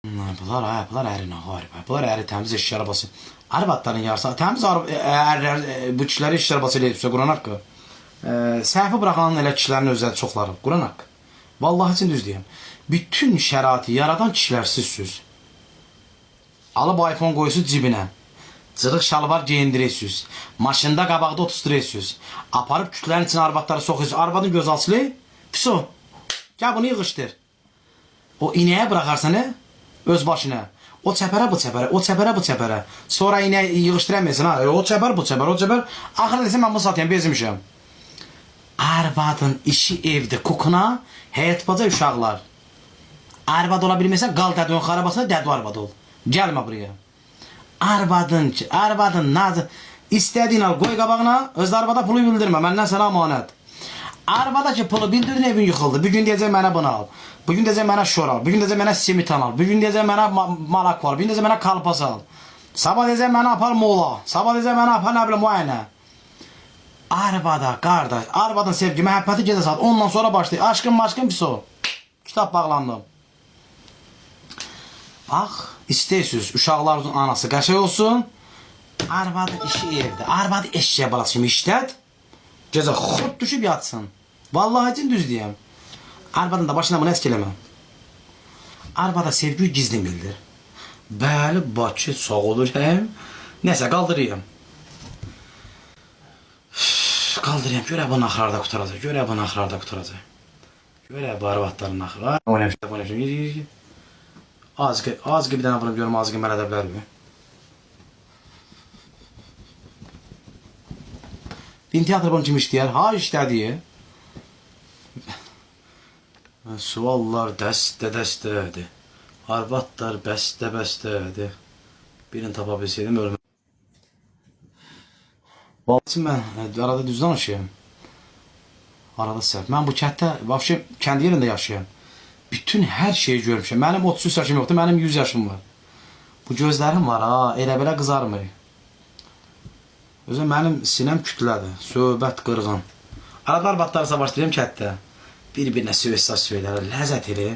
Bunlar ərin ağır. Bunlar əri təmiz eşki arabası. Arabadların yarısı təmiz ərlər bu kişiləri eşki arabası ilə etsə Quran haqqı. Səhvi bıraxanın elə kişilərin özləri çoxları. Quran haqqı. Vallahi için düz deyim. Bütün şəraiti yaradan kişilər sizsiniz. Alıb iPhone qoyusunuz cibinə. Cırıq şalvar geyindirirsiniz. Maşında qabaqda otuzdurursunuz. Aparıb kütlərin içine arvadları soxuyorsunuz. Arvadın göz açılı. Fiso. Gəl bunu yığışdır. O ineğe bırakarsan öz başına. O çəpərə bu çəpərə, o çəpərə bu çəpərə. Sonra ineği yığışdıramıyorsun ha. O çəpər bu çəpər, o çəpər. Axırda desən mən bunu satayım, bezmişəm. Arvadın işi evdə kukuna, həyat baca uşaqlar. Arvad ola bilməsən, qal dədun xarabasına dədu arvad ol. Gəlmə buraya. Arvadın nazı. İstədiyin al, qoy qabağına, öz arvada pulu bildirmə, məndən sənə amanət. Arvada ki pulu bildirdin, evin yıxıldı. Bir gün deyəcək mənə bunu al. Bir gün deyəcək mənə şor al. Bir gün deyəcək mənə simitan al. Bir gün deyəcək mənə malak al. Bir gün deyəcək mənə kalpas al. Sabah deyəcək mənə apar mola. Sabah deyəcək mənə apar nə bilim müayənə. Arvada, qardaş, arvadın sevgi, məhəbbəti gecə saat. Ondan sonra başlayır. Aşkım, maşkım, pis o. Kitap bağlandım. Bax, istəyirsiniz, uşaqlarınızın anası qəşəng olsun. Arvadı işi evdə. Arvadı eşeğe balası kimi işlət. Gecə xod düşüb yatsın. Vallahi için düz deyəm. Arvadın da başına bunu etkiləmə. Arvada sevgi gizli bildir. Bəli, Bakı sağ olur həm. Nəsə, qaldırayım. Qaldırayım, görə bu naxırlarda qutaracaq. Görə bu naxırlarda qutaracaq. Görə bu arvadların naxırlar. Oynamışım. Azqı bir dənə bunu görüm, azqı mən edə bilərmi? Din teatr bunun kimi işləyər. Ha, işlədiyi. Suallar dəstədir. Arvadlar bəstədir. Birini tapa bilseydim ölməm. Vallahi mən arada düz danışıyım. Arada səhv. Mən bu kətdə, vəbşə kəndi yerində yaşayım. Bütün hər şeyi görmüşəm. Mənim 33 yaşım yoxdur, mənim 100 yaşım var. Bu gözlərim var ha, elə belə qızarmır. Özü mənim sinəm kütlədir, söhbət qırğın. Arada arvadları savaşdırayım kətdə. Bir-birinə söz söylər, ləzzət elə.